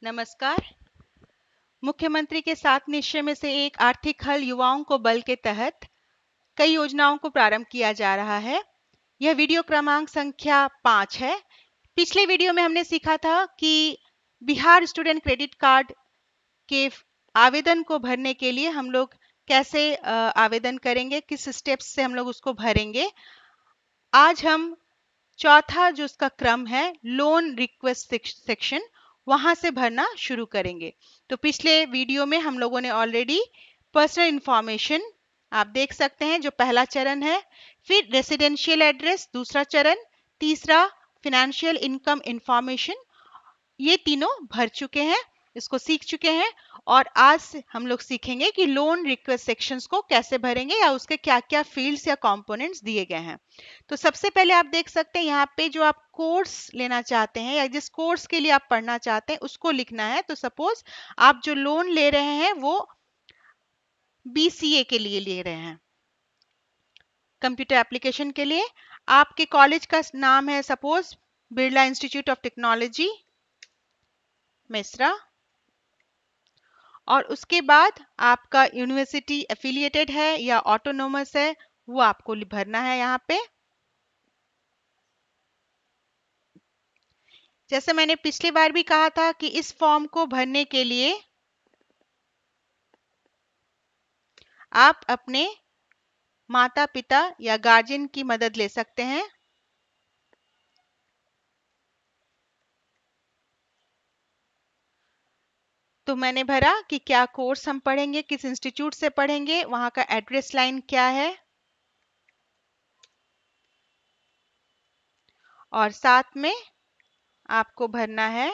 नमस्कार। मुख्यमंत्री के 7 निश्चय में से एक आर्थिक हल युवाओं को बल के तहत कई योजनाओं को प्रारंभ किया जा रहा है। यह वीडियो क्रमांक संख्या 5 है। पिछले वीडियो में हमने सीखा था कि बिहार स्टूडेंट क्रेडिट कार्ड के आवेदन को भरने के लिए हम लोग कैसे आवेदन करेंगे, किस स्टेप्स से हम लोग उसको भरेंगे। आज हम चौथा जो उसका क्रम है, लोन रिक्वेस्ट सेक्शन, वहां से भरना शुरू करेंगे। तो पिछले वीडियो में हम लोगों ने ऑलरेडी पर्सनल इंफॉर्मेशन आप देख सकते हैं, जो पहला चरण है, फिर रेसिडेंशियल एड्रेस दूसरा चरण, तीसरा फिनेंशियल इनकम इंफॉर्मेशन, ये तीनों भर चुके हैं, इसको सीख चुके हैं। और आज से हम लोग सीखेंगे कि लोन रिक्वेस्ट सेक्शंस को कैसे भरेंगे या उसके क्या क्या फील्ड्स या कंपोनेंट्स दिए गए हैं। तो सबसे पहले आप देख सकते हैं यहाँ पे जो आप कोर्स लेना चाहते हैं या जिस कोर्स के लिए आप पढ़ना चाहते हैं उसको लिखना है। तो सपोज आप जो लोन ले रहे हैं वो बीसीए के लिए ले रहे हैं, कंप्यूटर एप्लीकेशन के लिए। आपके कॉलेज का नाम है suppose Birla institute of technology Mesra, और उसके बाद आपका यूनिवर्सिटी एफिलिएटेड है या ऑटोनोमस है, वो आपको भरना है यहाँ पे। जैसे मैंने पिछली बार भी कहा था कि इस फॉर्म को भरने के लिए आप अपने माता पिता या गार्जियन की मदद ले सकते हैं। तो मैंने भरा कि क्या कोर्स हम पढ़ेंगे, किस इंस्टीट्यूट से पढ़ेंगे, वहां का एड्रेस लाइन क्या है, और साथ में आपको भरना है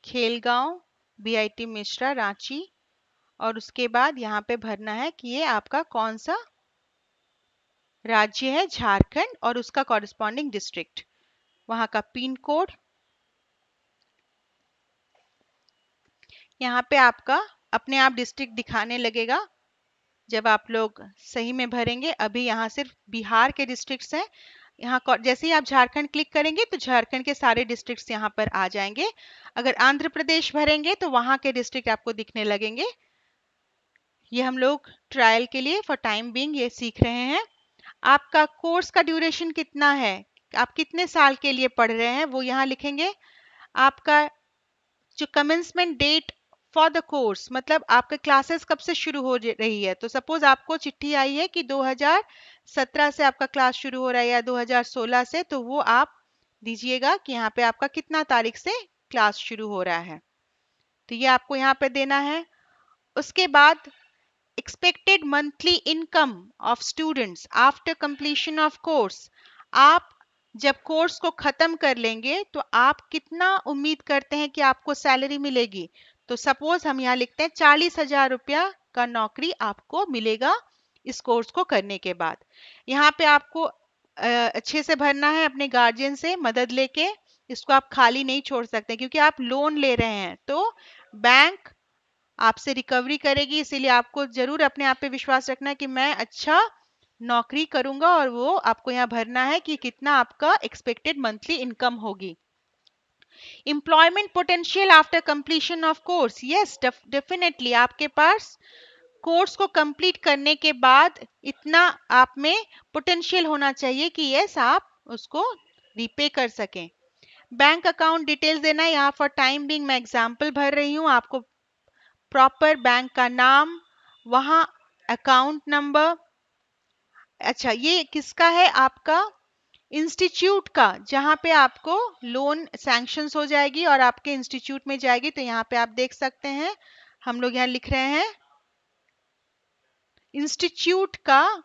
खेलगांव बीआईटी मिश्रा रांची, और उसके बाद यहाँ पे भरना है कि ये आपका कौन सा राज्य है, झारखंड, और उसका कॉरेस्पॉन्डिंग डिस्ट्रिक्ट, वहां का पिन कोड। यहाँ पे आपका अपने आप डिस्ट्रिक्ट दिखाने लगेगा जब आप लोग सही में भरेंगे। अभी यहाँ सिर्फ बिहार के डिस्ट्रिक्ट्स हैं। यहाँ जैसे ही आप झारखंड क्लिक करेंगे तो झारखंड के सारे डिस्ट्रिक्ट्स यहाँ पर आ जाएंगे। अगर आंध्र प्रदेश भरेंगे तो वहां के डिस्ट्रिक्ट आपको दिखने लगेंगे। ये हम लोग ट्रायल के लिए फॉर टाइम बीइंग ये सीख रहे हैं। आपका कोर्स का ड्यूरेशन कितना है, आप कितने साल के लिए पढ़ रहे हैं, वो यहाँ लिखेंगे। आपका जो commencement date for the course, मतलब आपके क्लासेस कब से शुरू हो रही है। तो सपोज आपको चिट्ठी आई है कि 2017 से आपका क्लास शुरू हो रहा है या 2016 से, तो वो आप दीजिएगा कि यहाँ पे आपका कितना तारीख से क्लास शुरू हो रहा है। तो ये आपको यहाँ पे देना है। उसके बाद expected monthly income of students after completion of course, आप जब कोर्स को खत्म कर लेंगे तो आप कितना उम्मीद करते हैं कि आपको सैलरी मिलेगी। तो सपोज हम यहाँ लिखते हैं 40,000 रुपया का नौकरी आपको मिलेगा इस कोर्स को करने के बाद। यहाँ पे आपको अच्छे से भरना है, अपने गार्जियन से मदद लेके। इसको आप खाली नहीं छोड़ सकते क्योंकि आप लोन ले रहे हैं, तो बैंक आपसे रिकवरी करेगी। इसीलिए आपको जरूर अपने आप पे विश्वास रखना है कि मैं अच्छा नौकरी करूंगा, और वो आपको यहाँ भरना है कि कितना आपका एक्सपेक्टेड मंथली इनकम होगी। Employment potential after completion of course, yes definitely आपके पास कोर्स को कंप्लीट करने के बाद इतना आप में पोटेंशियल होना चाहिए कि यस आप उसको रिपे कर सकें। बैंक अकाउंट डिटेल्स देना है। यहाँ फॉर टाइम बिंग मैं एग्जाम्पल भर रही हूँ। आपको प्रॉपर बैंक का नाम, वहां अकाउंट नंबर, अच्छा ये किसका है, आपका इंस्टीट्यूट का, जहां पे आपको लोन सैंक्शंस हो जाएगी और आपके इंस्टीट्यूट में जाएगी। तो यहाँ पे आप देख सकते हैं हम लोग यहाँ लिख रहे हैं इंस्टीट्यूट का,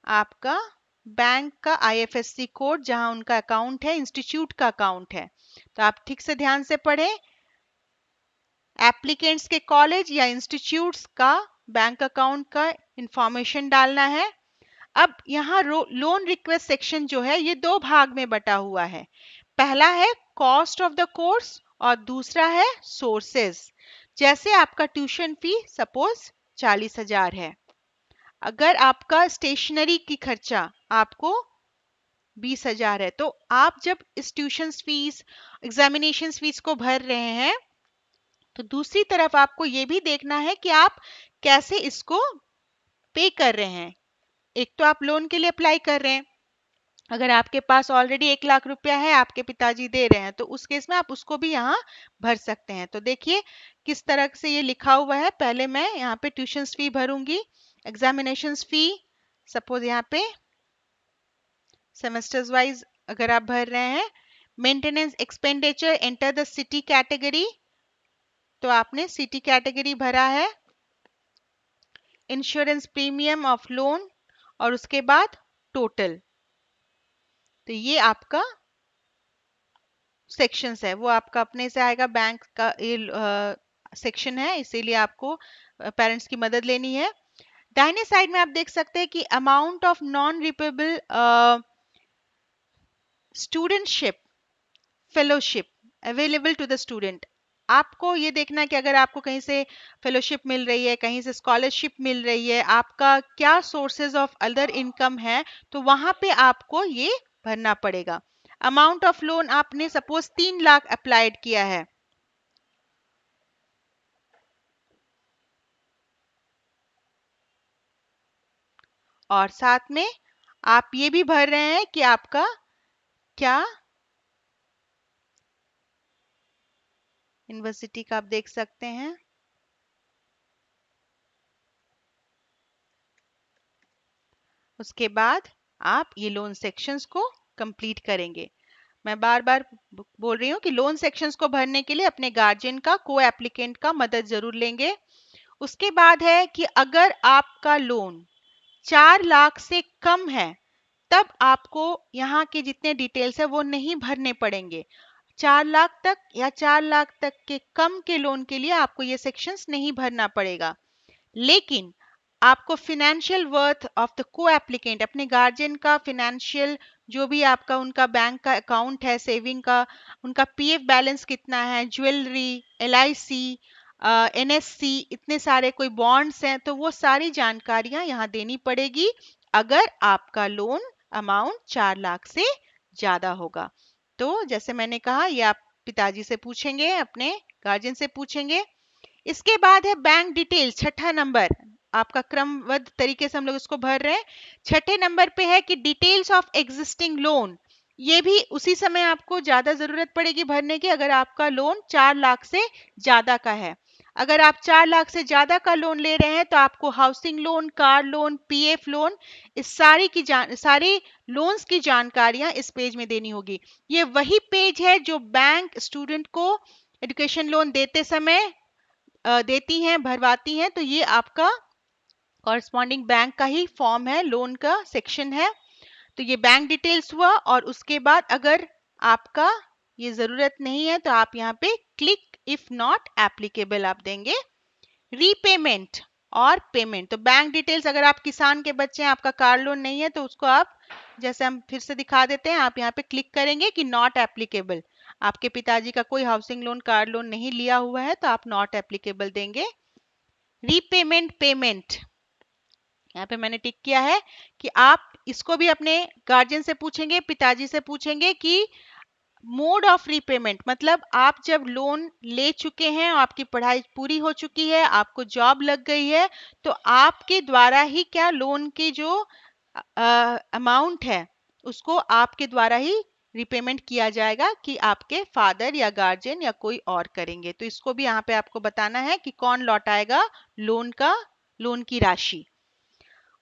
आपका बैंक का आईएफएससी कोड, जहां उनका अकाउंट है, इंस्टीट्यूट का अकाउंट है। तो आप ठीक से ध्यान से पढ़ें। एप्लीकेंट्स के कॉलेज या इंस्टीट्यूट्स का बैंक अकाउंट का इंफॉर्मेशन डालना है। अब यहाँ लोन रिक्वेस्ट सेक्शन जो है ये दो भाग में बटा हुआ है। पहला है कॉस्ट ऑफ द कोर्स और दूसरा है सोर्सेज। जैसे आपका ट्यूशन फी सपोज 40,000 है, अगर आपका स्टेशनरी की खर्चा आपको 20,000 है, तो आप जब इस ट्यूशन फीस, एग्जामिनेशन फीस को भर रहे हैं, तो दूसरी तरफ आपको ये भी देखना है कि आप कैसे इसको पे कर रहे हैं। एक तो आप लोन के लिए अप्लाई कर रहे हैं, अगर आपके पास ऑलरेडी 1 लाख रुपया है, आपके पिताजी दे रहे हैं, तो उस केस में आप उसको भी यहाँ भर सकते हैं। तो देखिए किस तरह से ये लिखा हुआ है। पहले मैं यहाँ पे ट्यूशन फी भरूंगी, एग्जामिनेशन फी, सपोज यहाँ पे सेमेस्टर्स वाइज अगर आप भर रहे हैं। Maintenance expenditure, enter the city category, तो आपने सिटी कैटेगरी भरा है। इंश्योरेंस प्रीमियम ऑफ लोन, और उसके बाद टोटल, तो ये आपका सेक्शंस है, वो आपका अपने से आएगा। बैंक का ये सेक्शन है, इसीलिए आपको पेरेंट्स की मदद लेनी है। दाहिने साइड में आप देख सकते हैं कि amount of non repayable studentship fellowship available to the student. आपको ये देखना है कि अगर आपको कहीं से फेलोशिप मिल रही है, कहीं से स्कॉलरशिप मिल रही है, आपका क्या सोर्सेज ऑफ अदर इनकम है, तो वहां पे आपको ये भरना पड़ेगा। अमाउंट ऑफ लोन आपने सपोज 3 लाख अप्लाइड किया है, और साथ में आप ये भी भर रहे हैं कि आपका क्या यूनिवर्सिटी का आप देख सकते हैं। उसके बाद आप ये लोन सेक्शंस को कंप्लीट करेंगे। मैं बार बार बोल रही हूँ कि लोन सेक्शंस को भरने के लिए अपने गार्जियन का, को एप्लीकेंट का मदद जरूर लेंगे। उसके बाद है कि अगर आपका लोन 4 लाख से कम है, तब आपको यहाँ के जितने डिटेल्स है वो नहीं भरने पड़ेंगे। 4 लाख तक या 4 लाख तक के कम के लोन के लिए आपको ये सेक्शंस नहीं भरना पड़ेगा। लेकिन आपको फिनेंशियल वर्थ ऑफ द को एप्लीकेंट, अपने गार्जियन का फिनेंशियल, जो भी आपका उनका बैंक का अकाउंट है, सेविंग का, उनका पीएफ बैलेंस कितना है, ज्वेलरी, एलआईसी, एनएससी, इतने सारे कोई बॉन्ड्स हैं, तो वो सारी जानकारियां यहाँ देनी पड़ेगी अगर आपका लोन अमाउंट 4 लाख से ज्यादा होगा। तो जैसे मैंने कहा, ये आप पिताजी से पूछेंगे, अपने गार्जियन से पूछेंगे। इसके बाद है बैंक डिटेल्स, छठा नंबर, आपका क्रमबद्ध तरीके से हम लोग इसको भर रहे हैं। छठे नंबर पे है कि डिटेल्स ऑफ एग्जिस्टिंग लोन, ये भी उसी समय आपको ज्यादा जरूरत पड़ेगी भरने की अगर आपका लोन 4 लाख से ज्यादा का है। अगर आप 4 लाख से ज्यादा का लोन ले रहे हैं, तो आपको housing loan, car loan, PF loan, इस सारी लोन्स की जानकारियां इस पेज में देनी होगी। ये वही पेज है जो बैंक स्टूडेंट को एजुकेशन लोन देते समय देती हैं, भरवाती हैं। तो ये आपका कॉरस्पॉन्डिंग बैंक का ही फॉर्म है, लोन का सेक्शन है। तो ये बैंक डिटेल्स हुआ, और उसके बाद अगर आपका ये जरूरत नहीं है, तो आप यहाँ पे क्लिक इफ नॉट एप्लीकेबल आप देंगे। रीपेमेंट और पेमेंट, तो बैंक डिटेल्स, अगर आप किसान के बच्चे हैं, आपका कार लोन नहीं है, तो उसको आप, जैसे हम फिर से दिखा देते हैं, आप यहाँ पे क्लिक करेंगे कि नॉट एप्लीकेबल, आपके पिताजी का कोई हाउसिंग लोन, कार लोन नहीं लिया हुआ है, तो आप नॉट एप्लीकेबल देंगे। रीपेमेंट पेमेंट, यहाँ पे मैंने टिक किया है कि आप इसको भी अपने गार्जियन से पूछेंगे, पिताजी से पूछेंगे कि मोड ऑफ रीपेमेंट, मतलब आप जब लोन ले चुके हैं, आपकी पढ़ाई पूरी हो चुकी है, आपको जॉब लग गई है, तो आपके द्वारा ही क्या लोन की जो अमाउंट है उसको आपके द्वारा ही रिपेमेंट किया जाएगा, कि आपके फादर या गार्जियन या कोई और करेंगे। तो इसको भी यहाँ पे आपको बताना है कि कौन लौटाएगा लोन की राशि।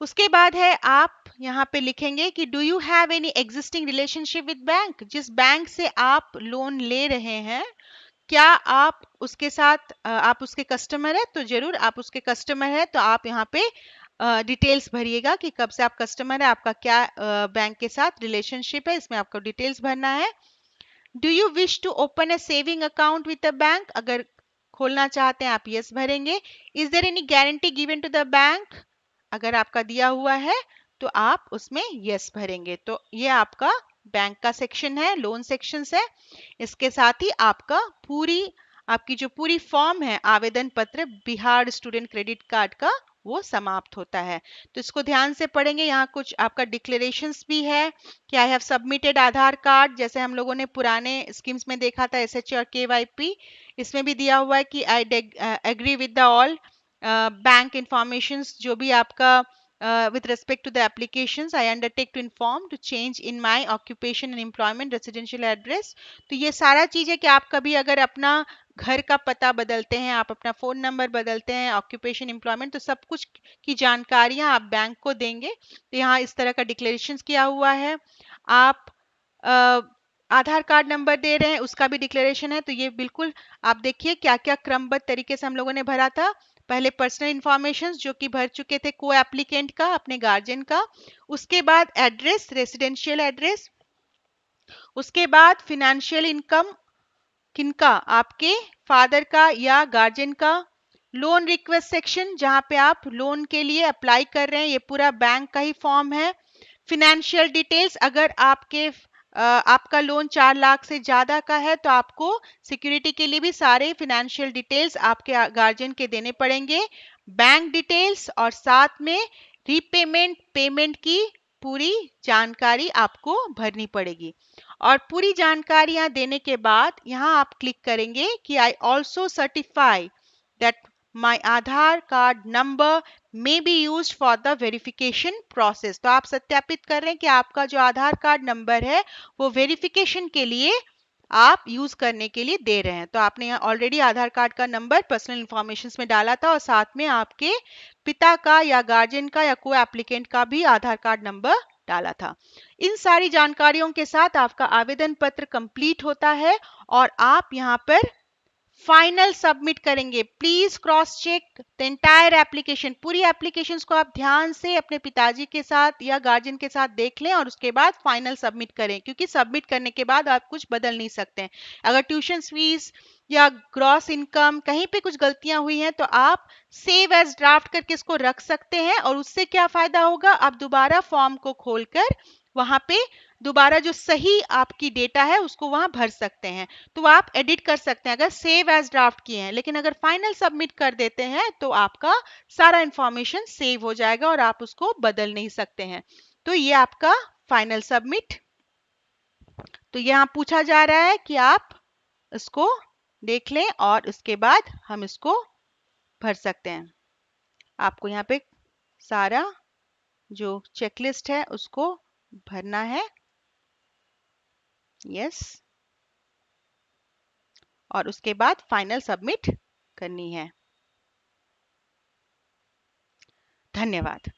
उसके बाद है आप यहाँ पे लिखेंगे कि do you have any existing relationship with bank, जिस बैंक से आप लोन ले रहे हैं, क्या आप उसके साथ आप उसके कस्टमर है, तो जरूर आप उसके कस्टमर है, तो आप यहाँ पे डिटेल्स भरिएगा कि कब से आप कस्टमर है, आपका क्या बैंक के साथ रिलेशनशिप है, इसमें आपको डिटेल्स भरना है। Do you wish to open a saving account with the bank, अगर खोलना चाहते हैं आप यस भरेंगे। Is there any guarantee given to the bank, अगर आपका दिया हुआ है तो आप उसमें यस भरेंगे। तो ये आपका बैंक का सेक्शन है, लोन सेक्शंस है। इसके साथ ही आपकी जो पूरी फॉर्म है, आवेदन पत्र बिहार स्टूडेंट क्रेडिट कार्ड का, वो समाप्त होता है। तो इसको ध्यान से पढ़ेंगे। यहाँ कुछ आपका डिक्लेरेशंस भी है कि I have submitted Aadhaar card, जैसे हम लोगों ने पुराने स्कीम्स में देखा था एसएचए और केवाईपी। इसमें भी दिया हुआ है कि I agree with the all bank informations, जो भी आपका with respect to the applications I undertake to inform to change in my occupation and employment residential address। तो ये सारा चीज है कि आप कभी अगर अपना घर का पता बदलते हैं, आप अपना फोन नंबर बदलते हैं, ऑक्यूपेशन एम्प्लॉयमेंट, तो सब कुछ की जानकारियां आप बैंक को देंगे। तो यहाँ इस तरह का डिक्लेरेशन किया हुआ है। आप आधार कार्ड नंबर दे रहे हैं, उसका भी डिक्लेरेशन है। तो ये बिल्कुल आप देखिए क्या क्या क्रमबद्ध तरीके से हम लोगों ने भरा था। पहले पर्सनल इंफॉर्मेशन जो कि भर चुके थे को एप्लीकेंट का, अपने गार्जियन का। उसके बाद एड्रेस, रेसिडेंशियल एड्रेस। उसके बाद फिनेंशियल इनकम, किनका, आपके फादर का या गार्जियन का। लोन रिक्वेस्ट सेक्शन, जहां पे आप लोन के लिए अप्लाई कर रहे हैं, ये पूरा बैंक का ही फॉर्म है। फिनेंशियल डिटेल्स, अगर आपका लोन 4 लाख से ज्यादा का है तो आपको सिक्योरिटी के लिए भी सारे फिनेंशियल डिटेल्स आपके गार्जियन के देने पड़ेंगे। बैंक डिटेल्स और साथ में रीपेमेंट, पेमेंट की पूरी जानकारी आपको भरनी पड़ेगी। और पूरी जानकारियां देने के बाद यहाँ आप क्लिक करेंगे कि I also certify that my Aadhaar card number may be use for the verification process. तो आप सत्यापित कर रहे हैं कि आपका जो आधार कार्ड नंबर है वो वेरिफिकेशन के लिए आप यूज करने के लिए दे रहे हैं। तो आपने यहाँ ऑलरेडी आधार कार्ड का नंबर पर्सनल इंफॉर्मेशन में डाला था और साथ में आपके पिता का या गार्जियन का या को एप्लीकेंट का भी आधार कार्ड नंबर डाला था। इन सारी जानकारियों के साथ आपका आवेदन पत्र कंप्लीट होता है और आप यहाँ पर फाइनल सबमिट करेंगे। Please cross check the entire application. पूरी एप्लीकेशंस को आप ध्यान से अपने पिताजी के साथ या गार्जियन के साथ देख लें और उसके बाद फाइनल सबमिट करें, क्योंकि सबमिट करने के बाद आप कुछ बदल नहीं सकते हैं। अगर ट्यूशन फीस या ग्रॉस इनकम कहीं पे कुछ गलतियां हुई हैं तो आप सेव एज ड्राफ्ट करके इसको रख सकते हैं। और उससे क्या फायदा होगा, आप दोबारा फॉर्म को खोलकर वहां पे दोबारा जो सही आपकी डेटा है उसको वहां भर सकते हैं। तो आप एडिट कर सकते हैं अगर सेव एज ड्राफ्ट किए हैं, लेकिन अगर फाइनल सबमिट कर देते हैं तो आपका सारा इंफॉर्मेशन सेव हो जाएगा और आप उसको बदल नहीं सकते हैं। तो ये आपका फाइनल सबमिट। तो यहाँ पूछा जा रहा है कि आप इसको देख लें और उसके बाद हम इसको भर सकते हैं। आपको यहाँ पे सारा जो चेकलिस्ट है उसको भरना है। यस, और उसके बाद फाइनल सबमिट करनी है। धन्यवाद।